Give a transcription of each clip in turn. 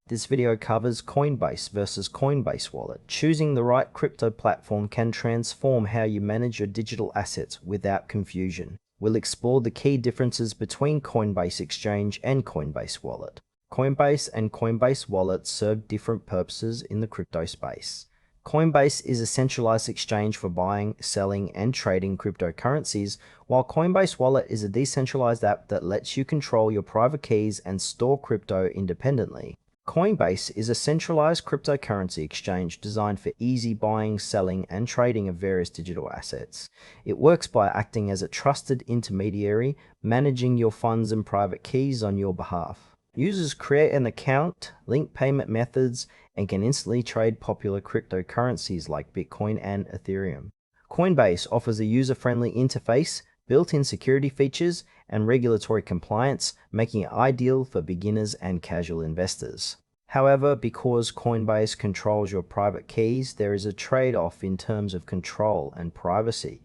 This video covers Coinbase versus Coinbase Wallet. Choosing the right crypto platform can transform how you manage your digital assets without confusion. We'll explore the key differences between Coinbase Exchange and Coinbase Wallet. Coinbase and Coinbase Wallet serve different purposes in the crypto space. Coinbase is a centralized exchange for buying, selling, and trading cryptocurrencies, while Coinbase Wallet is a decentralized app that lets you control your private keys and store crypto independently. Coinbase is a centralized cryptocurrency exchange designed for easy buying, selling, and trading of various digital assets. It works by acting as a trusted intermediary, managing your funds and private keys on your behalf. Users create an account, link payment methods, and can instantly trade popular cryptocurrencies like Bitcoin and Ethereum. Coinbase offers a user-friendly interface, built-in security features, and regulatory compliance, making it ideal for beginners and casual investors. However, because Coinbase controls your private keys, there is a trade-off in terms of control and privacy.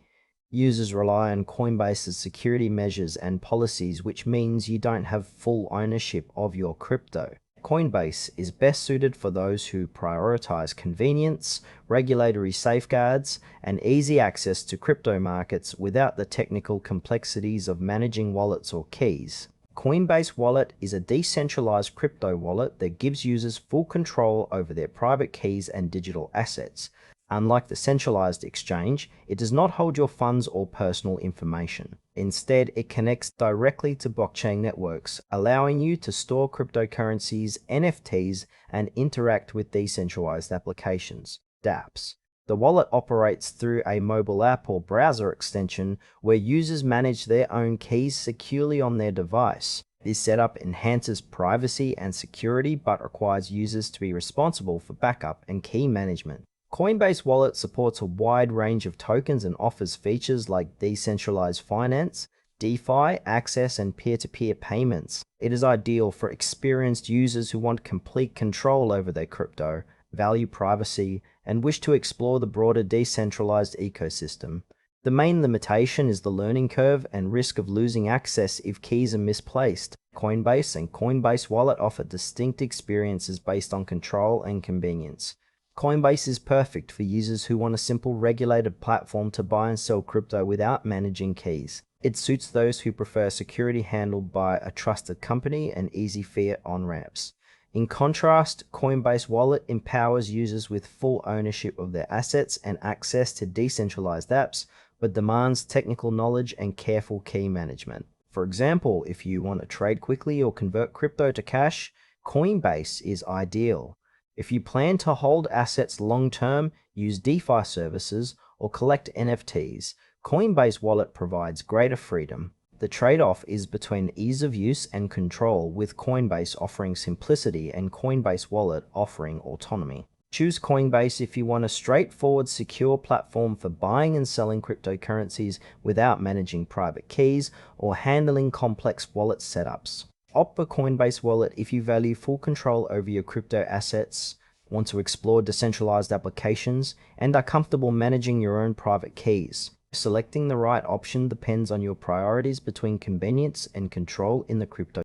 Users rely on Coinbase's security measures and policies, which means you don't have full ownership of your crypto. Coinbase is best suited for those who prioritize convenience, regulatory safeguards, and easy access to crypto markets without the technical complexities of managing wallets or keys. Coinbase Wallet is a decentralized crypto wallet that gives users full control over their private keys and digital assets. Unlike the centralized exchange, it does not hold your funds or personal information. Instead, it connects directly to blockchain networks, allowing you to store cryptocurrencies, NFTs, and interact with decentralized applications, dApps. The wallet operates through a mobile app or browser extension where users manage their own keys securely on their device. This setup enhances privacy and security but requires users to be responsible for backup and key management. Coinbase Wallet supports a wide range of tokens and offers features like decentralized finance, DeFi, access, and peer-to-peer payments. It is ideal for experienced users who want complete control over their crypto, value privacy, and wish to explore the broader decentralized ecosystem. The main limitation is the learning curve and risk of losing access if keys are misplaced. Coinbase and Coinbase Wallet offer distinct experiences based on control and convenience. Coinbase is perfect for users who want a simple regulated platform to buy and sell crypto without managing keys. It suits those who prefer security handled by a trusted company and easy fiat on-ramps. In contrast, Coinbase Wallet empowers users with full ownership of their assets and access to decentralized apps, but demands technical knowledge and careful key management. For example, if you want to trade quickly or convert crypto to cash, Coinbase is ideal. If you plan to hold assets long-term, use DeFi services, or collect NFTs, Coinbase Wallet provides greater freedom. The trade-off is between ease of use and control, with Coinbase offering simplicity and Coinbase Wallet offering autonomy. Choose Coinbase if you want a straightforward, secure platform for buying and selling cryptocurrencies without managing private keys or handling complex wallet setups. Opt for Coinbase Wallet if you value full control over your crypto assets, want to explore decentralized applications, and are comfortable managing your own private keys. Selecting the right option depends on your priorities between convenience and control in the crypto